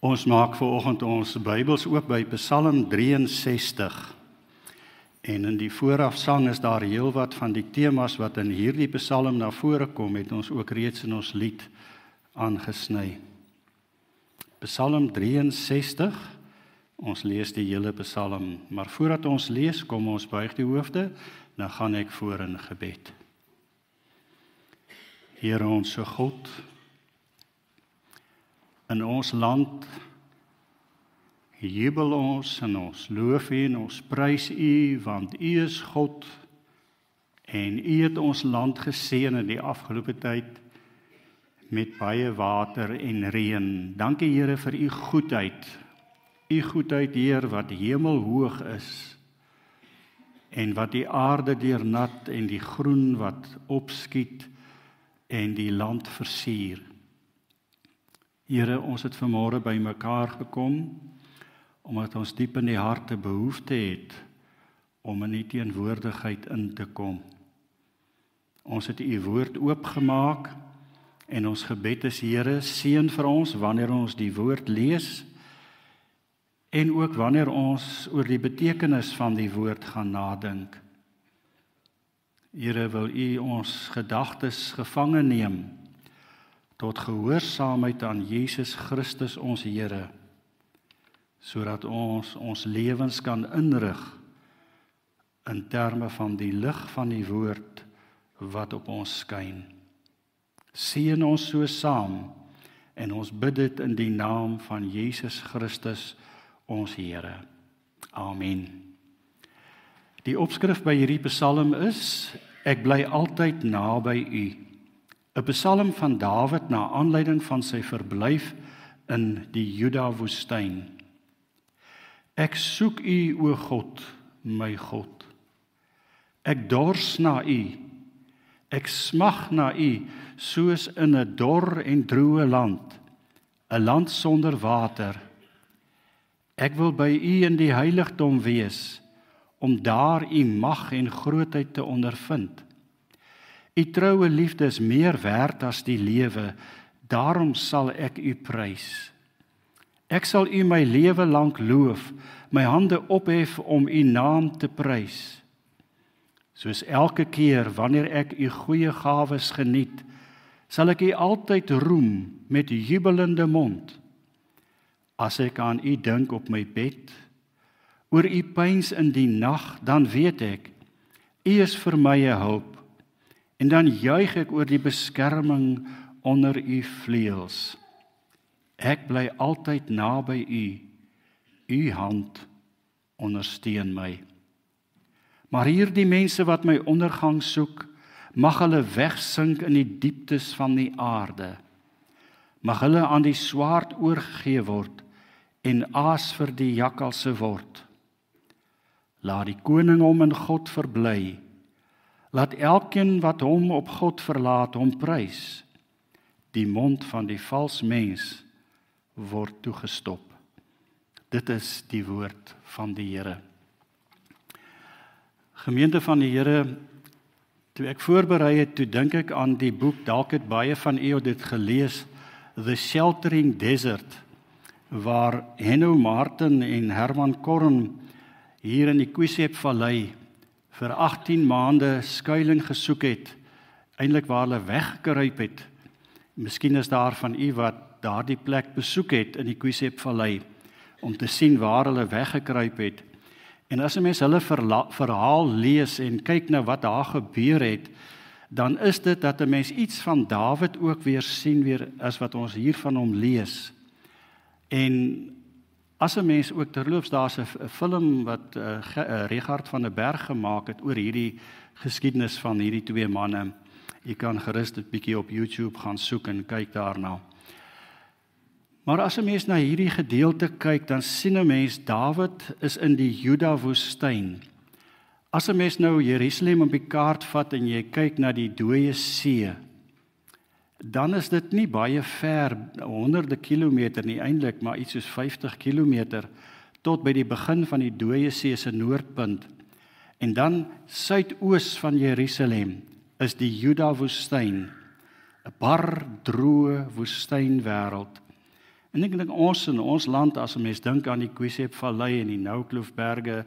Ons maak vanoggend ons Bybels oop by Psalm 63. En in die voorafsang is daar heelwat van die temas wat in hierdie Psalm na vore kom, het ons ook reeds in ons lied aangesny. Psalm 63, ons lees die hele Psalm, maar voordat ons lees, kom ons buig die hoofde, dan gaan ek voor in gebed. Here onse God, in ons land jubel ons en ons loof U en ons prys U, want U is God en U het ons land geseën in die afgelope tyd met baie water en reën. Dankie Here vir U goedheid. U goedheid, Heer, wat hemelhoog is en wat die aarde deurnat en die groen wat opskiet en die land versier. Here, ons het vanmôre by mekaar gekom, omdat ons diep in die harte behoefte het om in die teenwoordigheid in te kom. Ons het U woord oopgemaak en ons gebed is, Here, seën vir ons wanneer ons die woord lees en ook wanneer ons oor die betekenis van die woord gaan nadink. Here, wil U ons gedagtes gevange neem tot gehoorsaamheid aan Jesus Christus ons Here, sodat ons lewens kan inrig in terme van die lig van die woord wat op ons skyn. Seën ons so saam en ons bid dit in die naam van Jesus Christus ons Here. Amen. Die opskrif by hierdie Psalm is: Ek bly altyd naby U. 'n Psalm van Dawid na aanleiding van sy verblyf in die Juda-woestyn. Ek soek U, o God, my God. Ek dors na U. Ek smag na U, soos in 'n dor en droë land, 'n land sonder water. Ek wil by U in die heiligdom wees, om daar U mag en grootheid te ondervind. U troue liefde is meer werd as die lewe, daarom sal ek U prys. Ek sal U my lewe lank loof, my hande ophef om U naam te prys. Soos elke keer wanneer ek U goeie gawes geniet, sal ek U altyd roem met jubelende mond. As ek aan U dink op my bed, oor U pyns in die nag, dan weet ek, U is vir my 'n hulp. En dan juig ek oor die beskerming onder U vleuels. Ek bly altyd naby U, U hand ondersteun my. Maar hierdie mense wat my ondergang soek, mag hulle wegsink in die dieptes van die aarde. Mag hulle aan die swaard oorgegee word en aas vir die jakkalse word. Laat die koning hom in God verbly. Laat elkeen wat hom op God verlaat, hom prys. Die mond van die vals mens word toegestop. Dit is die woord van die Here. Gemeente van die Here, toe ek voorberei het, toe dink ek aan die boek, dalk het baie van u dit gelees, The Sheltering Desert, waar Henno Martin en Herman Korn hier in die Kwiesep-vallei vir 18 maande skuilings gesoek het, eintlik waar hulle weggekruip het. Miskien is daar van u wat daardie plek besoek het in die Kwiesep-vallei, om te sien waar hulle weggekruip het. En as 'n mens hulle verhaal lees en kyk na wat daar gebeur het, dan is dit dat 'n mens iets van Dawid ook weer sien, weer as wat ons hier van hom lees. En as 'n mens ook terloops, daar's 'n film wat Richard van der Berg gemaak het oor hierdie geskiedenis van hierdie twee manne. Jy kan gerus dit bietjie op YouTube gaan soek en kyk daarna. Maar as 'n mens na hierdie gedeelte kyk, dan sien 'n mens Dawid is in die Juda-woestyn. As 'n mens nou Jerusalem op die kaart vat en jy kyk na die Dooie See, dan is dit nie baie ver, honderde kilometer nie eintlik, maar iets soos 50 kilometer tot by die begin van die Dooie See se noordpunt. En dan suidoos van Jerusalem is die Juda-woestyn, 'n bar, droë woestynwêreld. En ek dink ons in ons land, as 'n mens dink aan die Kwiesep-vallei en die Noukloofberge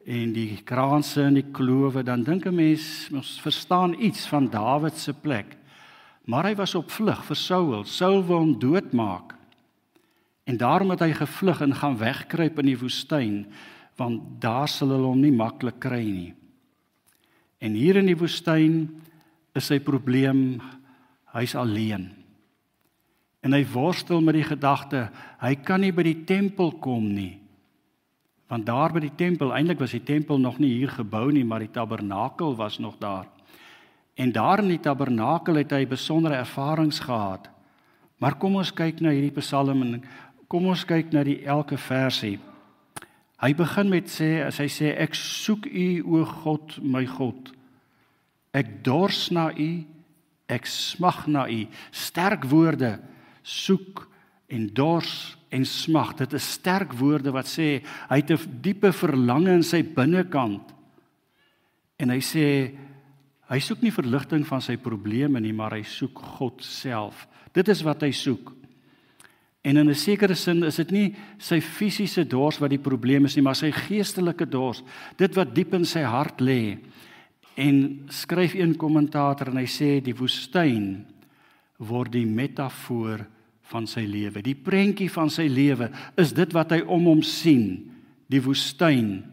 en die kraanse en die klowe, dan dink 'n mens, ons verstaan iets van Dawid se plek. Maar hy was op vlug vir Saul. Saul wou hom doodmaak. En daarom het hy gevlug en gaan wegkruip in die woestyn, want daar sal hulle hom nie maklik kry nie. En hier in die woestyn is sy probleem, hy's alleen. En hy worstel met die gedagte, hy kan nie by die tempel kom nie. Want daar by die tempel, eintlik was die tempel nog nie hier gebou nie, maar die tabernakel was nog daar. En daar in die tabernakel het hy besondere ervarings gehad. Maar kom ons kyk na hierdie psalm en kom ons kyk na die elke versie. Hy begin met sê, as hy sê, ek soek u, o God, my God. Ek dors na u, ek smag na u. Sterk woorde, soek en dors en smag. Dit is sterk woorde wat sê, hy het 'n diepe verlange in sy binnekant. En hy sê, hy soek nie verligting van sy probleme nie, maar hy soek God self. Dit is wat hy soek. En in 'n sekere sin is dit nie sy fisiese dors wat die probleem is nie, maar sy geestelike dors, dit wat diep in sy hart lê. En skryf een kommentator en hy sê die woestyn word die metafoor van sy lewe. Die prentjie van sy lewe is dit wat hy om hom sien, die woestyn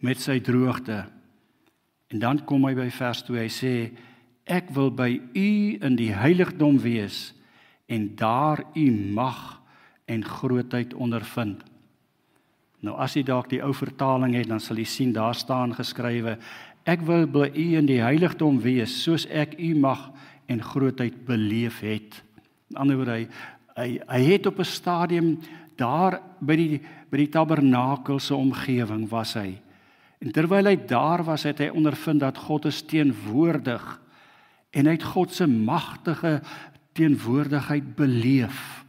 met sy droogte. En dan kom hy by vers 2, hy sê, ek wil by u in die heiligdom wees en daar u mag en grootheid ondervind. Nou as jy dalk die ou vertaling het, dan sal jy sien, daar staan geskrywe, ek wil by u in die heiligdom wees, soos ek u mag en grootheid beleef het. In ander woorde, hy het op 'n stadium, daar by die tabernakel se omgewing was hy. En terwyl hy daar was, het hy ondervind dat God is teenwoordig, en hy het God se magtige teenwoordigheid beleef.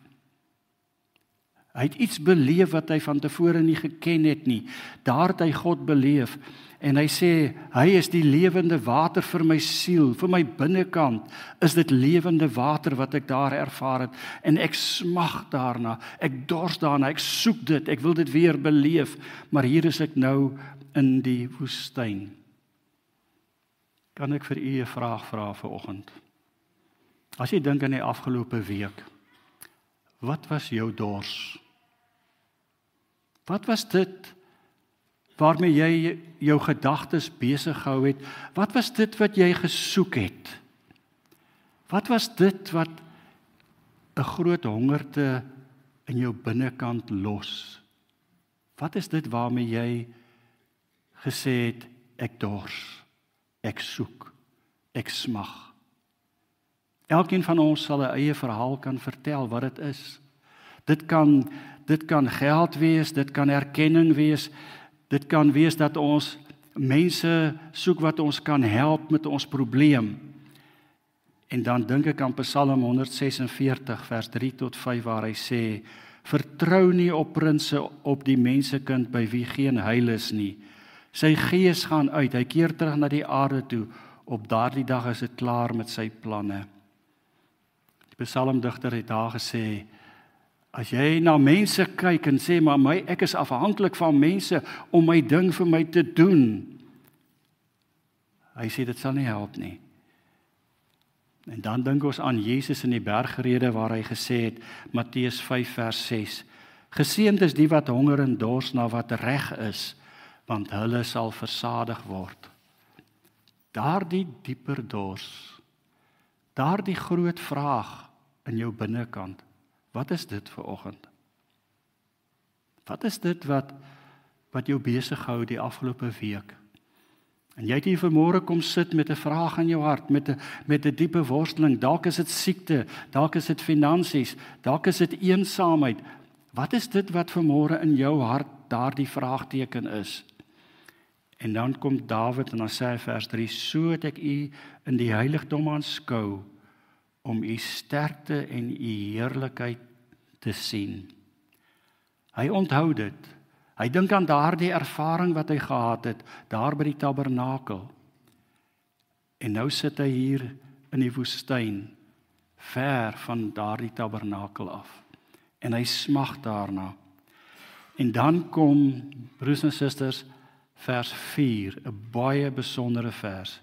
Hy het iets beleef wat hy van tevore nie geken het nie. Daar het hy God beleef. En hy sê, hy is die lewende water vir my siel, vir my binnekant is dit lewende water wat ek daar ervaar het. En ek smag daarna, ek dors daarna, ek soek dit, ek wil dit weer beleef. Maar hier is ek nou in die woestyn. Kan ek vir u 'n vraag vra vanoggend? As jy dink aan die afgelope week, wat was jou dors? Wat was dit waarmee jy jou gedagtes besig gehou het? Wat was dit wat jy gesoek het? Wat was dit wat 'n groot hongerte in jou binnekant los? Wat is dit waarmee jy gesê het, ek dors, ek soek, ek smag? Elkeen van ons sal 'n eie verhaal kan vertel wat dit is. Dit kan geld wees, dit kan erkenning wees, dit kan wees dat ons mense soek wat ons kan help met ons probleem. En dan dink ek aan Psalm 146 vers 3 tot 5 waar hy sê, vertrou nie op prinse, op die mensekind by wie geen heil is nie. Sy gees gaan uit, hy keer terug na die aarde toe, op daardie dag is dit klaar met sy planne. Die psalmdigter het daar gesê, as jy na mense kyk en sê, maar ek is afhanklik van mense om my ding vir my te doen. Hy sê, dit sal nie help nie. En dan dink ons aan Jesus in die bergrede waar hy gesê het, Matteus 5 vers 6, geseënd is die wat honger en dors na wat reg is, want hulle sal versadig word. Daardie dieper dors, daardie groot vraag in jou binnekant, wat is dit vir oggend? Wat is dit wat jou besig hou die afgelope week? En jy het hier vanmôre kom sit met 'n vraag in jou hart, met 'n diepe worsteling. Dalk is dit siekte, dalk is dit finansies, dalk is dit eensaamheid. Wat is dit wat vanmôre in jou hart daardie vraagteken is? En dan kom Dawid en dan sê hy vers 3, so het ek u in die heiligdom aanskou, om u sterkte en u heerlikheid te sien. Hy onthou dit. Hy dink aan daardie ervaring wat hy gehad het, daar by die tabernakel. En nou sit hy hier in die woestyn, ver van daardie tabernakel af. En hy smag daarna. En dan kom, broers en susters, vers 4, 'n baie besondere vers.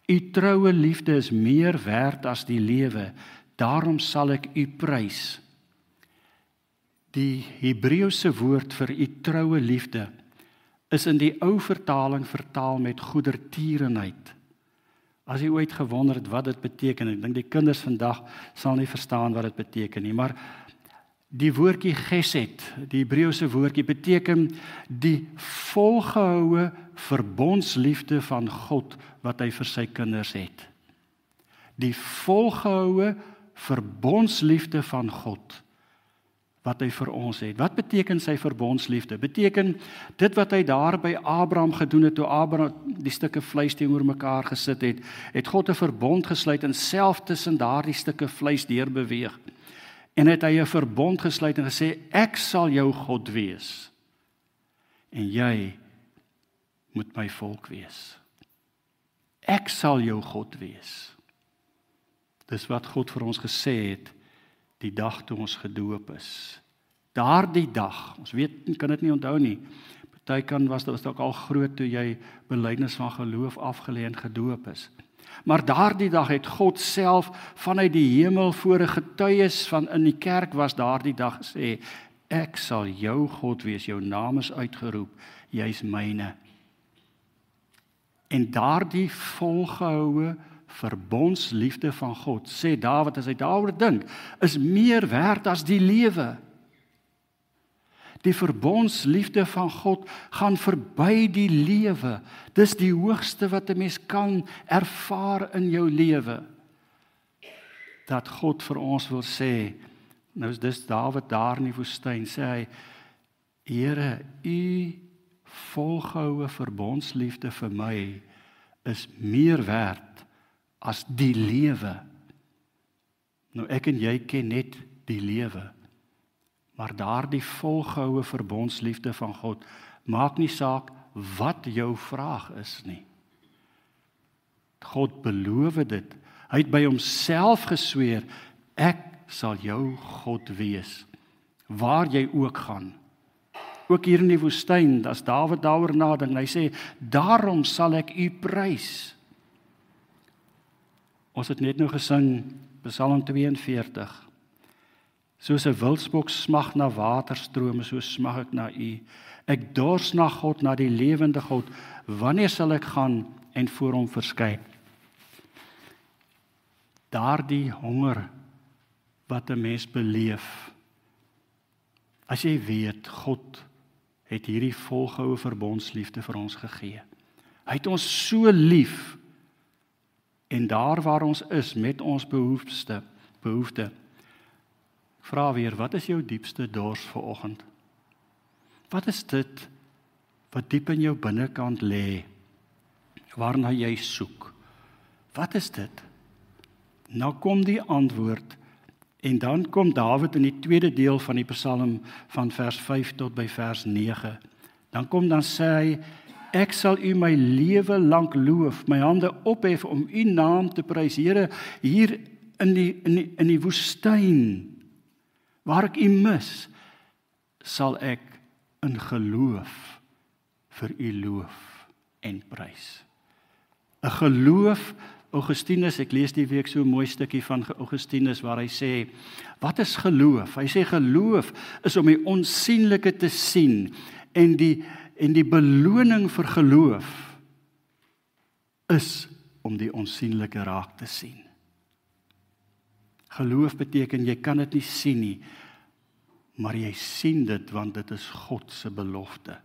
U troue liefde is meer werd as die lewe, daarom sal ek u prys. Die Hebreëse woord vir u troue liefde is in die ou vertaling vertaal met goedertierenheid. As jy ooit gewonder het wat dit beteken, ek dink die kinders vandag sal nie verstaan wat dit beteken nie, maar die woordjie gesed, die Hebreëse woordjie, beteken die volgehoue verbondsliefde van God wat hy vir sy kinders het. Die volgehoue verbondsliefde van God wat hy vir ons het. Wat beteken sy verbondsliefde? Beteken dit wat hy daar by Abraham gedoen het, toe Abraham die stukke vleis teenoor mekaar gesit het, het God 'n verbond gesluit en self tussen daardie stukke vleis deurbeweeg. En het hy 'n verbond gesluit en gesê, ek sal jou God wees. En jy moet my volk wees. Ek sal jou God wees. Dis wat God vir ons gesê het, die dag toe ons gedoop is. Daardie dag, ons weet, kan dit nie onthou nie. Party was dit ook al groot toe jy belydenis van geloof afgelê en gedoop is. Maar daardie dag het God self vanuit die hemel voor 'n getuies van in die kerk was daardie dag gesê, ek sal jou God wees, jou naam is uitgeroep, jy's myne. En daardie volgehoue verbondsliefde van God, sê Dawid as hy daaroor dink, is meer werd as die lewe. Die verbondsliefde van God gaan verby die lewe. Dis die hoogste wat 'n mens kan ervaar in jou lewe. Dat God vir ons wil sê, nou is dis Dawid daar in die woestyn, sê hy, Here, u volgehoue verbondsliefde vir my is meer werd as die lewe. Nou ek en jy ken net die lewe. Maar daardie volgehoue verbondsliefde van God, maak nie saak wat jou vraag is nie. God beloof dit. Hy het by homself gesweer, ek sal jou God wees, waar jy ook gaan. Ook hier in die woestyn, as Dawid daaroor nadink, hy sê, daarom sal ek u prys. Ons het net nou gesing, Psalm 42, soos 'n wildsbok smag na waterstrome, so smag ek na u. Ek dors na God, na die lewende God. Wanneer sal ek gaan en voor hom verskyn? Daardie honger wat 'n mens beleef. As jy weet, God het hierdie volgehoue verbondsliefde vir ons gegee. Hy het ons so lief. En daar waar ons is met ons behoefte, vra weer, wat is jou diepste dors vanoggend? Wat is dit wat diep in jou binnekant lê, waarna jy soek? Wat is dit? Nou kom die antwoord, en dan kom Dawid in die tweede deel van die Psalm van vers 5 tot by vers 9. Dan sê hy, ek sal u my lewe lank loof, my hande ophef om u naam te prys. Here, hier in die woestyn, waar ek u mis, sal ek in geloof vir u loof en prys. 'n geloof, Augustinus, ek lees die week so 'n mooi stukkie van Augustinus waar hy sê, wat is geloof? Hy sê geloof is om die onsigbare te sien en die beloning vir geloof is om die onsigbare raak te sien. Geloof beteken jy kan dit nie sien nie, maar jy sien dit want dit is God se belofte.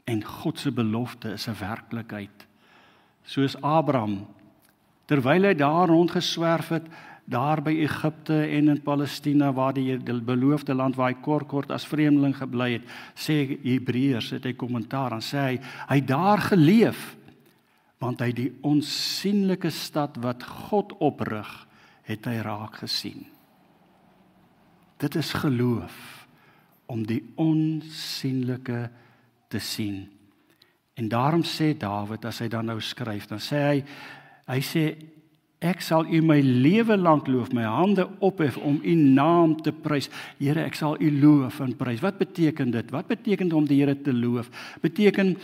En God se belofte is 'n werklikheid. Soos Abraham, terwyl hy daar rondgeswerf het, daar by Egipte en in Palestina, waar die beloofde land waar hy kort as vreemdeling gebly het, sê Hebreërs, het hy kommentaar, dan sê hy daar geleef, want hy die onsigbare stad wat God oprig, het hy raak gesien. Dit is geloof, om die onsigbare te sien. En daarom sê Dawid, as hy dan nou skryf, dan sê hy sê, Ek sal U my lewe lank loof, my hande ophef om U naam te prys. Here, ek sal U loof en prys. Wat beteken dit? Wat beteken dit om die Here te loof? Beteken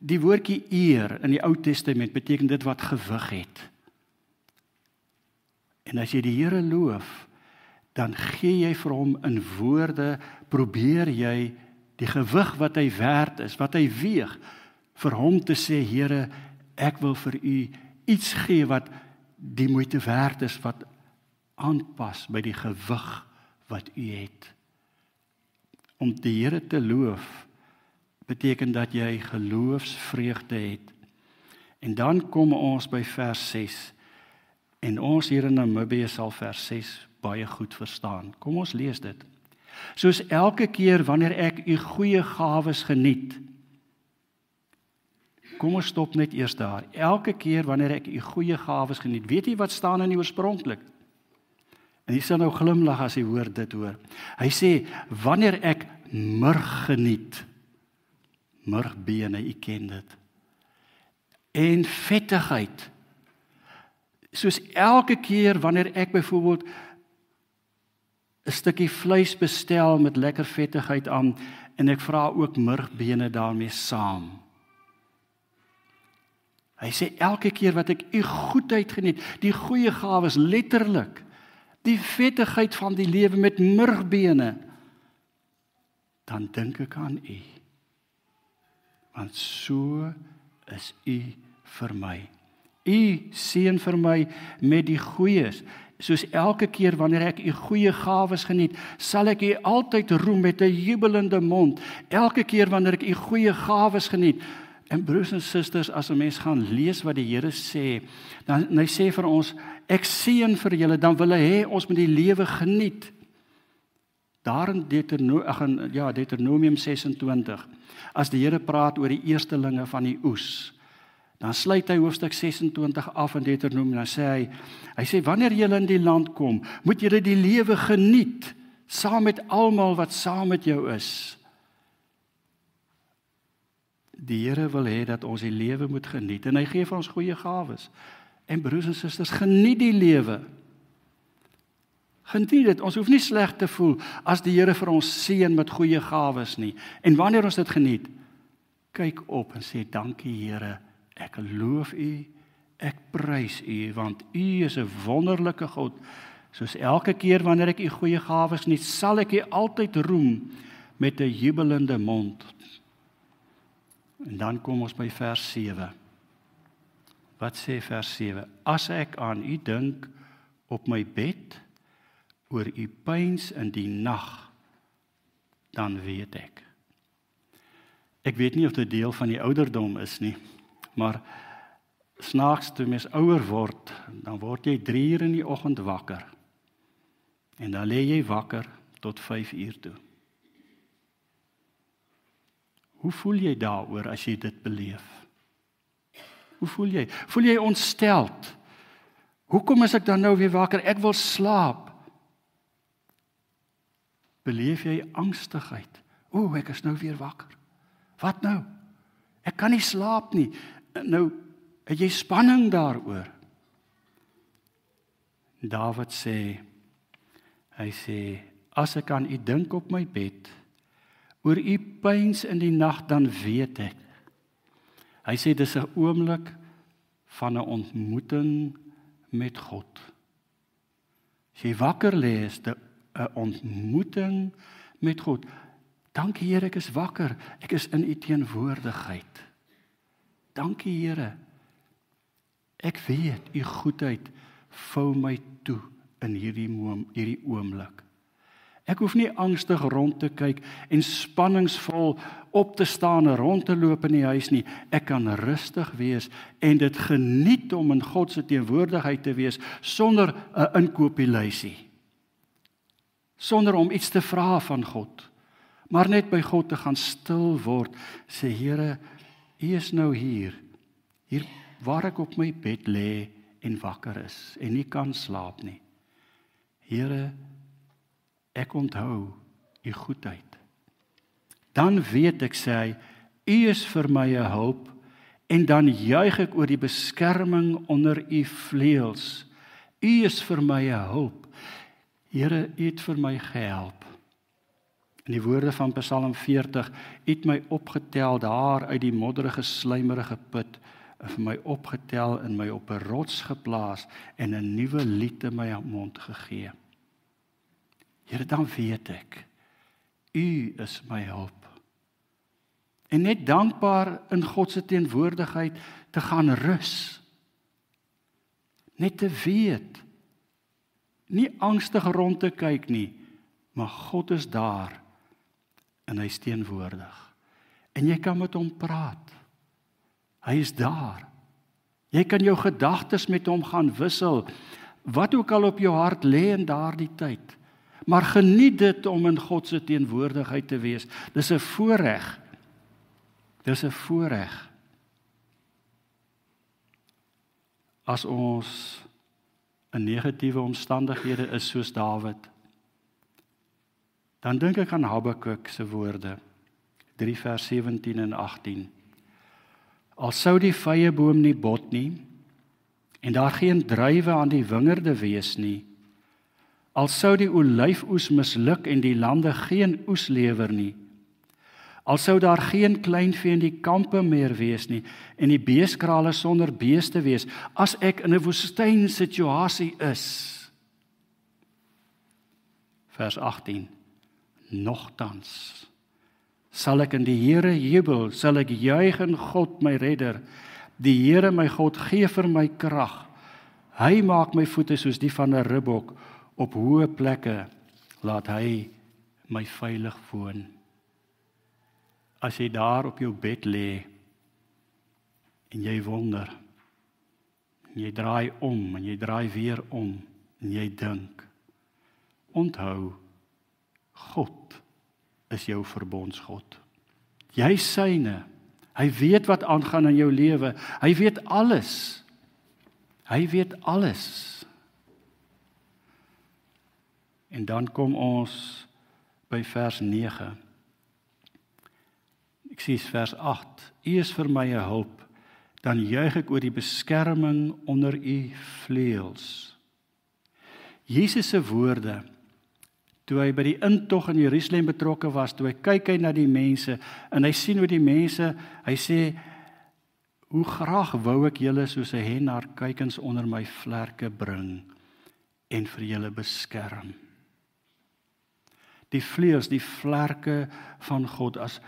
die woordjie eer in die Ou Testament beteken dit wat gewig het. En as jy die Here loof, dan gee jy vir hom in woorde, probeer jy die gewig wat hy werd is, wat hy weeg, vir hom te sê, Here, ek wil vir U iets gee wat die moeite werd is, wat aanpas by die gewig wat U het. Om die Here te loof, beteken dat jy geloofsvreugde het. En dan kom ons by vers 6, en ons hier in Namibië sal vers 6 baie goed verstaan. Kom ons lees dit. Soos elke keer wanneer ek U goeie gawes geniet. Kom ons stop net eers daar. Elke keer wanneer ek U goeie gawes geniet. Weet jy wat staan in die oorspronklik? En jy sal nou glimlag as jy hoor dit hoor. Hy sê, wanneer ek murg geniet. Murgbene, u ken dit. En vettigheid. Soos elke keer wanneer ek byvoorbeeld 'n stukkie vleis bestel met lekker vettigheid aan en ek vra ook murgbene daarmee saam. Hy sê elke keer wat ek U goedheid geniet, die goeie gawes letterlik, die vettigheid van die lewe met murgbene, dan dink ek aan U. Want so is U vir my. U seën vir my met die goeies. Soos elke keer wanneer ek U goeie gawes geniet, sal ek U altyd roem met 'n jubelende mond. Elke keer wanneer ek U goeie gawes geniet. En broers en susters, as 'n mens gaan lees wat die Here sê, dan hy sê vir ons, ek seën vir julle, dan wil hy hê ons moet die lewe geniet. Daar in Deuteronomium 26, as die Here praat oor die eerstelinge van die oes, dan sluit hy hoofstuk 26 af in Deuteronomium, dan sê hy sê, wanneer julle in die land kom, moet julle die lewe geniet, saam met almal wat saam met jou is. Die Here wil hê dat ons die lewe moet geniet, en hy gee vir ons goeie gawes. En broers en susters, geniet die lewe. Geniet dit, ons hoef nie sleg te voel, as die Here vir ons seën met goeie gawes nie. En wanneer ons dit geniet, kyk op en sê, dankie Here, ek loof U, ek prys U, want U is 'n wonderlike God. Soos elke keer wanneer ek U goeie gawes geniet, sal ek U altyd roem met 'n jubelende mond. En dan kom ons by vers 7. Wat sê vers 7? As ek aan U dink op my bed, oor U pyns in die nag, dan weet ek. Ek weet nie of dit deel van die ouderdom is nie, maar snaaks toe mens ouer word, dan word jy 3 uur in die oggend wakker. En dan lê jy wakker tot 5 uur toe. Hoe voel jy daaroor as jy dit beleef? Hoe voel jy? Voel jy ontsteld? Hoekom is ek dan nou weer wakker? Ek wil slaap. Beleef jy angstigheid? O, ek is nou weer wakker. Wat nou? Ek kan nie slaap nie. Nou, het jy spanning daaroor? Dawid sê, hy sê, as ek aan U dink op my bed, oor U pyns in die nag, dan weet ek. Hy sê, dis 'n oomblik van 'n ontmoeting met God. As jy wakker lê, is dit 'n ontmoeting met God. Dankie Here, ek is wakker. Ek is in U teenwoordigheid. Dankie Here. Ek weet U goedheid vou my toe in hierdie oomblik. Ek hoef nie angstig rond te kyk en spanningsvol op te staan en rond te loop in die huis nie. Ek kan rustig wees en dit geniet om in God se teenwoordigheid te wees sonder 'n inkopieslysie. Sonder om iets te vra van God, maar net by God te gaan stil word, sê Here, U is nou hier waar ek op my bed lê en wakker is en nie kan slaap nie. Here, ek onthou U goedheid. Dan weet ek, sê hy, U is vir my 'n hulp, en dan juig ek oor die beskerming onder U vleuels. U is vir my 'n hulp. Here, U het vir my gehelp. In die woorde van Psalm 40, U het my opgetel daar uit die modderige, slijmerige put, en vir my opgetel en my op 'n rots geplaas en 'n nuwe lied in my mond gegee. Here, dan weet ek, U is my hulp. En net dankbaar in God se teenwoordigheid te gaan rus. Net te weet, nie angstig rond te kyk nie, maar God is daar en hy is teenwoordig. En jy kan met hom praat. Hy is daar. Jy kan jou gedagtes met hom gaan wissel, wat ook al op jou hart lê in daardie tyd. Maar geniet dit om in God se teenwoordigheid te wees. Dis 'n voorreg. Dis 'n voorreg. As ons in negatiewe omstandighede is soos Dawid, dan dink ek aan Habakuk se woorde, 3 vers 17 en 18. Al sou die vyeboom nie bot nie, en daar geen druiwe aan die wingerde wees nie, al sou die olyfoes misluk en die lande geen oes lewer nie, al sou daar geen kleinvee in die kampe meer wees nie, en die beeskrale sonder beeste wees, as ek in 'n woestynsituasie is. Vers 18. Nogtans sal ek in die Here jubel, sal ek juig in God my redder. Die Here my God gee vir my krag. Hy maak my voete soos die van 'n ribbok, op hoë plekke laat hy my veilig woon. As jy daar op jou bed lê en jy wonder, en jy draai om en jy draai weer om en jy dink, onthou, God is jou verbondsgod. Jy syne. Hy weet wat aangaan in jou lewe. Hy weet alles. Hy weet alles. En dan kom ons by vers 9. Ek sê vers 8. U is vir my 'n hulp, dan juig ek oor die beskerming onder u vleuels. Jesus se woorde, toe hy by die intog in Jerusalem betrokke was, toe hy kyk na die mense, en hy sien hoe die mense, hy sê, hoe graag wou ek julle soos 'n hen haar kuikens onder my vlerke bring, en vir julle beskerm. Die vleuels, die vlerke van God, as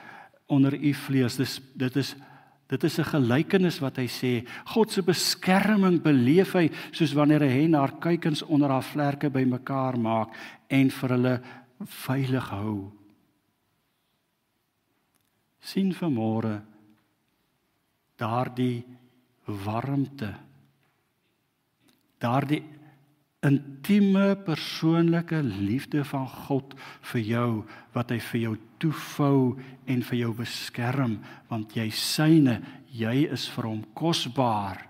onder u vleuels, dit is 'n gelykenis wat hy sê, God se beskerming beleef hy, soos wanneer 'n hen haar kuikens onder haar vlerke bymekaar maak, en vir hulle veilig hou. Sien vanmôre daardie warmte, daardie intieme persoonlike liefde van God vir jou, wat hy vir jou toevou en vir jou beskerm, want jy syne, jy is vir hom kosbaar.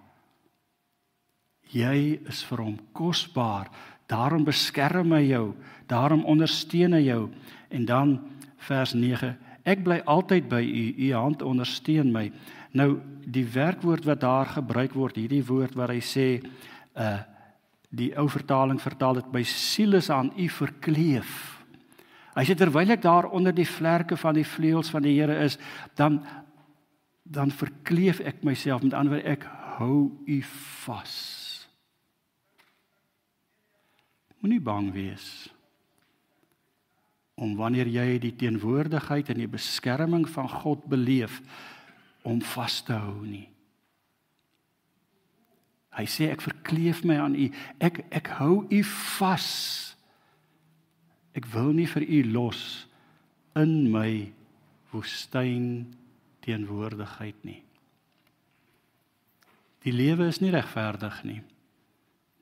Jy is vir hom kosbaar. Daarom beskerm hy jou, daarom ondersteun hy jou. En dan vers 9, ek bly altyd by u, u hand ondersteun my. Nou, die werkwoord wat daar gebruik word, hierdie woord waar hy sê, die ou vertaling vertaal dit, my siel is aan u verkleef. Hy sê, terwyl ek daar onder die vlerke van die vleuels van die Here is, dan verkleef ek myself, met ander woorde, ek hou u vas. Moenie bang wees om wanneer jy die teenwoordigheid en die beskerming van God beleef, om vas te hou nie. Hy sê, ek verkleef my aan u, ek hou u vas. Ek wil nie vir u los in my woestyn teenwoordigheid nie. Die lewe is nie regverdig nie.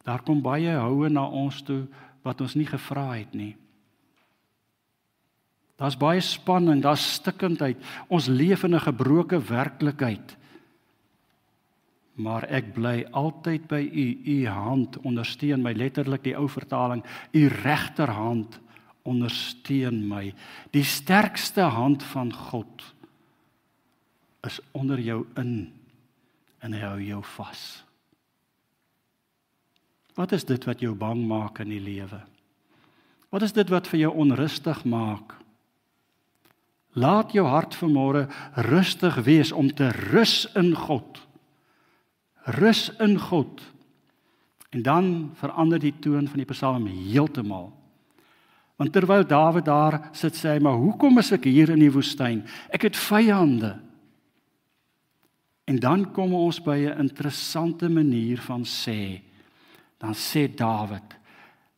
Daar kom baie houe na ons toe wat ons nie gevra het nie. Daar's baie spanning, daar's stikkindheid. Ons leef in 'n gebroke werklikheid. Maar ek bly altyd by u, u hand ondersteun my, letterlik die ou vertaling, u regterhand ondersteun my. Die sterkste hand van God is onder jou in, en hy hou jou vas. Wat is dit wat jou bang maak in die lewe? Wat is dit wat vir jou onrustig maak? Laat jou hart vanmôre rustig wees om te rus in God. Rus in God. En dan verander die toon van die Psalm heeltemal. Want terwyl Dawid daar sit, sê hy, maar hoekom is ek hier in die woestyn? Ek het vyande. En dan kom ons by 'n interessante manier van sê. Dan sê Dawid,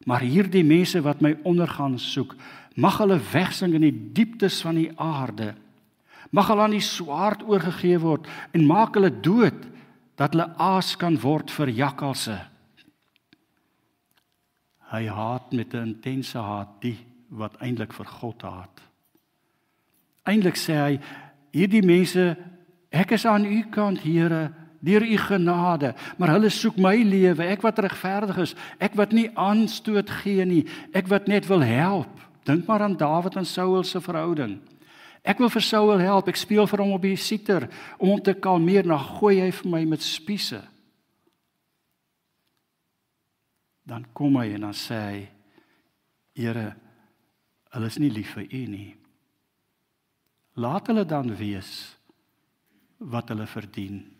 maar hierdie mense wat my ondergaan soek, mag hulle wegsink in die dieptes van die aarde. Mag hulle aan die swaard oorgegee word en maak hulle dood, dat hulle aas kan word vir jakkalse. Hy haat met 'n intense haat die wat eintlik vir God haat. Eintlik sê hy, hierdie mense, ek is aan u kant, Here, deur u genade, maar hulle soek my lewe, ek wat regverdig is, ek wat nie aanstoot gee nie, ek wat net wil help. Dink maar aan Dawid en Saul se verhouding. Ek wil vir Saul help, ek speel vir hom op die siter, om hom te kalmeer, dan gooi hy vir my met spiese. Dan kom hy en dan sê hy, Here, hulle is nie lief vir u nie. Laat hulle dan wees wat hulle verdien.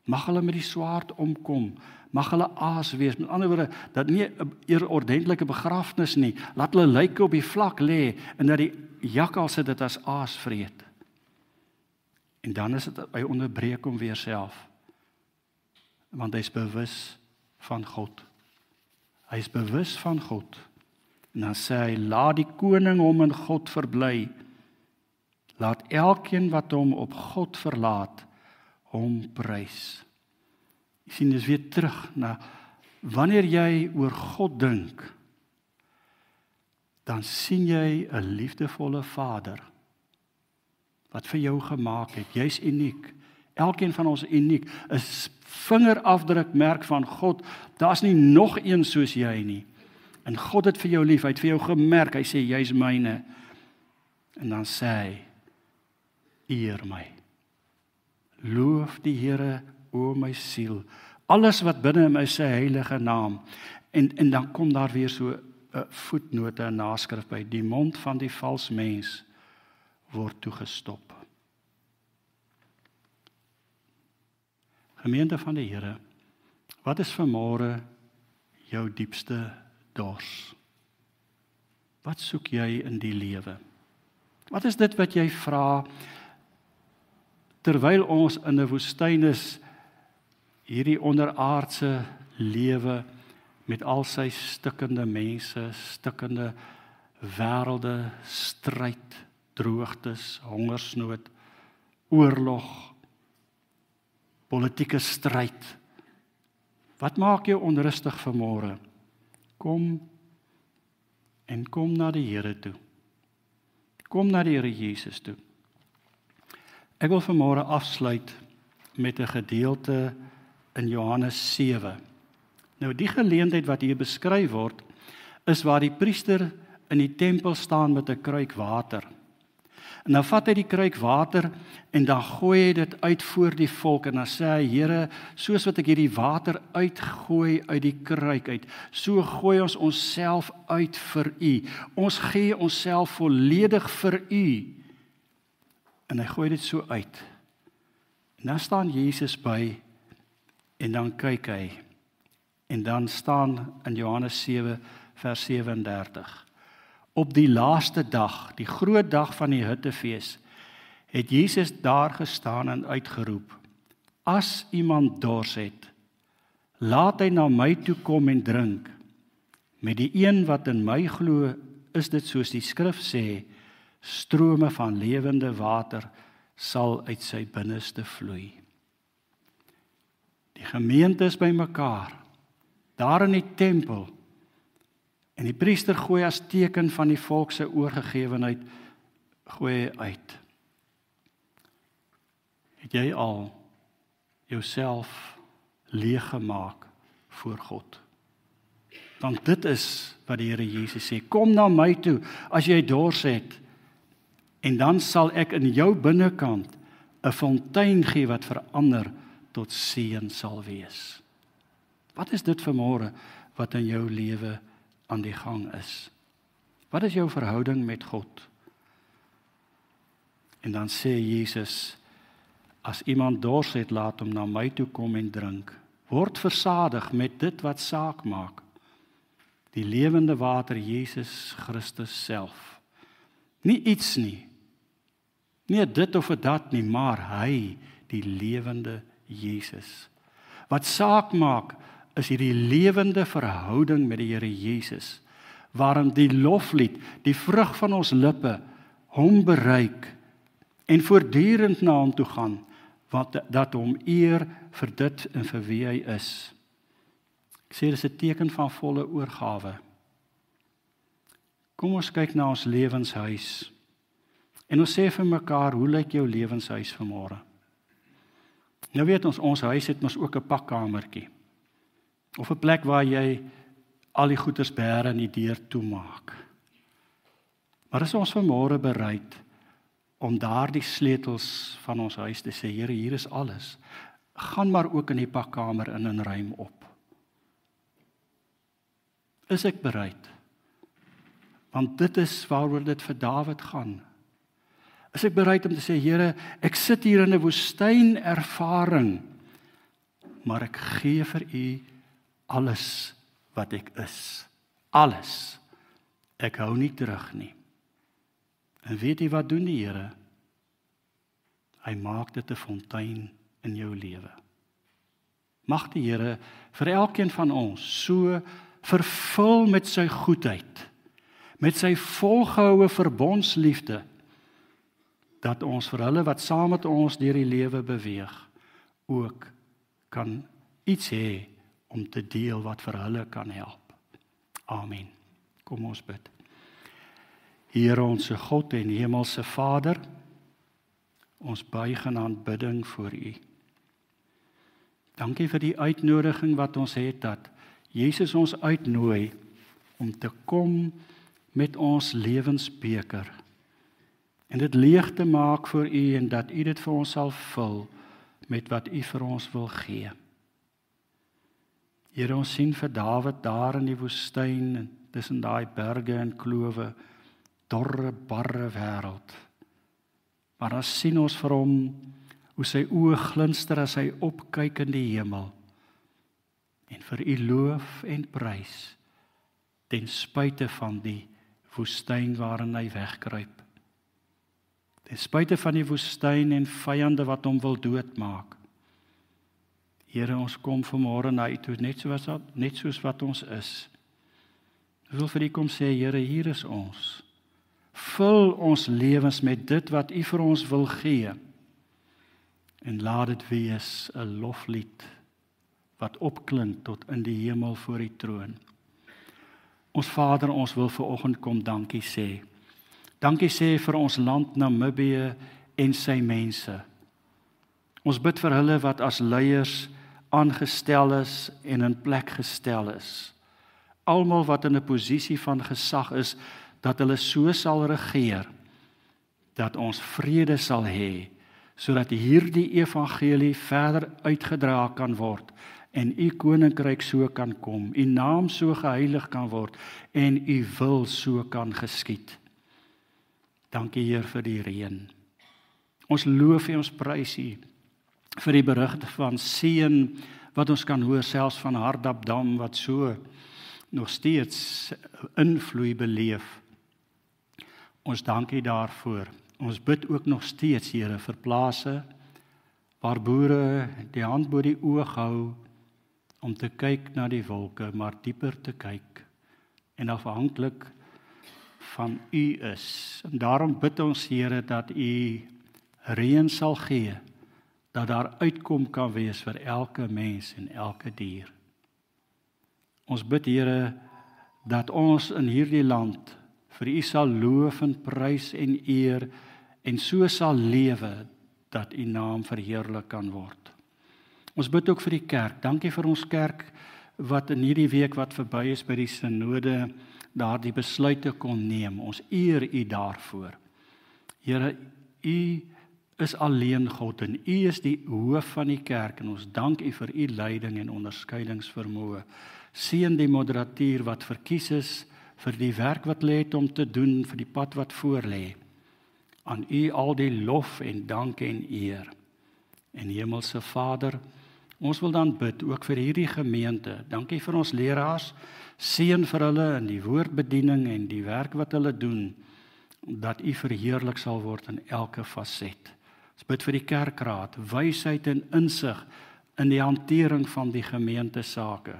Mag hulle met die swaard omkom, mag hulle aas wees, met ander woorde, dat nie 'n ordentlike begrafnis nie, laat hulle lyke op die vlak lê, en dat die jakkalse dit as aas vreet. En dan is dit, hy onderbreek hom weer self, want hy is bewus van God. Hy is bewus van God, en dan sê hy, laat die koning hom in God verbly, laat elkeen wat hom op God verlaat, hom prys. Jy sien, dis weer terug na, wanneer jy oor God dink, dan sien jy 'n liefdevolle Vader, wat vir jou gemaak het. Jy's uniek. Elkeen van ons uniek. 'n vingerafdrukmerk van God. Daar's nie nog een soos jy nie. En God het vir jou lief. Hy het vir jou gemerk. Hy sê, jy's myne. En dan sê hy, eer my. Loof die Here, o my siel. Alles wat binne in my sy heilige naam. En dan kom daar weer so 'n voetnote, 'n naskrif by. Die mond van die vals mens word toegestop. Gemeente van die Here, wat is vanmôre jou diepste dors? Wat soek jy in die lewe? Wat is dit wat jy vra, terwyl ons in 'n woestyn is, hierdie onderaardse lewe, met al sy stikkende mense, stikkende wêrelde, stryd, droogtes, hongersnood, oorlog, politieke stryd. Wat maak jou onrustig vanmôre? Kom na die Here toe. Kom na die Here Jesus toe. Ek wil vanmôre afsluit met 'n gedeelte in Johannes 7. Nou die geleentheid wat hier beskryf word, is waar die priester in die tempel staan met 'n kruik water. En dan vat hy die kruik water en dan gooi hy dit uit voor die volk en dan sê hy, Here, soos wat ek hierdie water uitgooi uit die kruik uit, so gooi ons onsself uit vir U. Ons gee onsself volledig vir U. En hy gooi dit so uit. En dan staan Jesus by en dan kyk hy. En dan staan in Johannes 7 vers 37. Op die laaste dag, die groot dag van die Hittefees, het Jesus daar gestaan en uitgeroep, as iemand dors het, laat hy na my toe kom en drink. Met die een wat in my glo, is dit soos die skrif sê, strome van lewende water sal uit sy binneste vloei. Die gemeente is bymekaar, daar in die tempel, en die priester gooi as teken van die volk se oorgegewenheid, gooi hy uit. Het jy al jouself leeggemaak voor God? Want dit is wat die Here Jesus sê, kom na my toe as jy dors het, en dan sal ek in jou binnekant 'n fontein gee wat verander tot seën sal wees. Wat is dit vanmôre wat in jou lewe aan die gang is? Wat is jou verhouding met God? En dan sê Jesus, as iemand dors het, laat hom na my toe kom en drink. Word versadig met dit wat saak maak. Die lewende water, Jesus Christus self. Nie iets nie. Nie dit of dat nie, maar hy, die lewende Jesus. Wat saak maak, is hierdie lewende verhouding met die Here Jesus, waarin die loflied, die vrug van ons lippe, hom bereik, en voortdurend na hom toe gaan, dat hom eer vir dit en vir wie hy is. Ek sê, dit is 'n teken van volle oorgawe. Kom ons kyk na ons lewenshuis, en ons sê vir mekaar, hoe lyk jou lewenshuis vanmôre? Nou weet ons huis het mos ook 'n pakkamertjie, of 'n plek waar jy al die goeders bære en die deur toemaak. Maar is ons vanmôre bereid om daardie sleutels van ons huis te sê, Here, hier is alles. Gaan maar ook in die pakkamer in en ruim op. Is ek bereid? Want dit is waaroor dit vir Dawid gaan. Is ek bereid om te sê, Here, ek sit hier in 'n woestynervaring, maar ek gee vir U alles wat ek is. Alles. Ek hou nie terug nie. En weet jy wat doen die Here? Hy maak dit 'n fontein in jou lewe. Mag die Here vir elkeen van ons so vervul met sy goedheid, met sy volgehoue verbondsliefde, dat ons vir hulle wat saam met ons deur die lewe beweeg, ook kan iets hê om te deel wat vir hulle kan help. Amen. Kom ons bid. Here onse God en hemelse Vader, ons buig in aanbidding voor U. Dankie vir die uitnodiging wat ons het, dat Jesus ons uitnooi om te kom met ons lewensbeker en dit leeg te maak vir U, en dat U dit vir ons sal vul met wat U vir ons wil gee. Here, ons sien vir Dawid daar in die woestyn, tussen daai berge en klowe, dorre, barre wêreld. Maar dan sien ons vir hom hoe sy oë glinster as hy opkyk in die hemel en vir U loof en prys, ten spyte van die woestyn waarin hy wegkruip. Ten spyte van die woestyn en vyande wat hom wil doodmaak. Here, ons kom vanmôre na U toe, net soos wat ons is. Ons wil vir U kom sê, Here, hier is ons. Vul ons lewens met dit wat U vir ons wil gee. En laat dit wees 'n loflied wat opklink tot in die hemel voor U troon. Ons Vader, ons wil vanoggend kom dankie sê. Dankie sê vir ons land Namibië en sy mense. Ons bid vir hulle wat as leiers aangestel is en in plek gestel is. Almal wat in 'n posisie van gesag is, dat hulle so sal regeer, dat ons vrede sal hê, sodat hierdie evangelie verder uitgedra kan word, en U koninkryk so kan kom, U naam so geheilig kan word, en U wil so kan geskied. Dankie Heer vir die reën. Ons loof U, ons prys U, vir die berigte van seën, wat ons kan hoor, selfs van Hardapdam, wat so nog steeds invloei beleef. Ons dank U daarvoor. Ons bid ook nog steeds, Here, vir plase waar boere die hand bo die oog hou om te kyk na die wolke, maar dieper te kyk en afhanklik van U is. En daarom bid ons, Here, dat U reën sal gee, dat daar uitkom kan wees vir elke mens en elke dier. Ons bid, Here, dat ons in hierdie land vir U sal loof en prys en eer, en so sal lewe, dat U naam verheerlik kan word. Ons bid ook vir die kerk. Dankie vir ons kerk, wat in hierdie week wat verby is by die synode, daardie besluite kon neem. Ons eer U daarvoor. Here, U is alleen God en U is die hoof van die kerk en ons dank U vir U leiding en onderskeidingsvermoë. Seën die moderatuur wat verkies is vir die werk wat hulle het om te doen, vir die pad wat voor lê. Aan U al die lof en dank en eer. En Hemelse Vader, ons wil dan bid ook vir hierdie gemeente. Dankie vir ons leraars, seën vir hulle in die woordbediening en die werk wat hulle doen, dat U verheerlik sal word in elke faset. Ons bid vir die kerkraad, wysheid en insig in die hantering van die gemeente sake.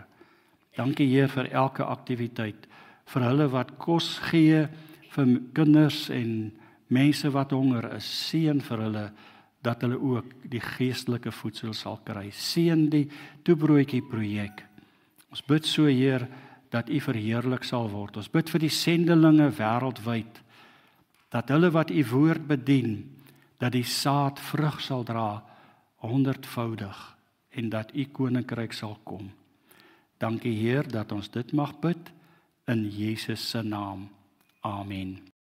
Dankie Heer vir elke aktiwiteit, vir hulle wat kos gee, vir kinders en mense wat honger is, seën vir hulle, dat hulle ook die geestelike voedsel sal kry. Seën die toebroodjie projek. Ons bid so Heer, dat U verheerlik sal word. Ons bid vir die sendelinge wêreldwyd, dat hulle wat U woord bedien, dat die saad vrug sal dra, 100voudig, en dat U koninkryk sal kom. Dankie Heer, dat ons dit mag bid, in Jesus se naam. Amen.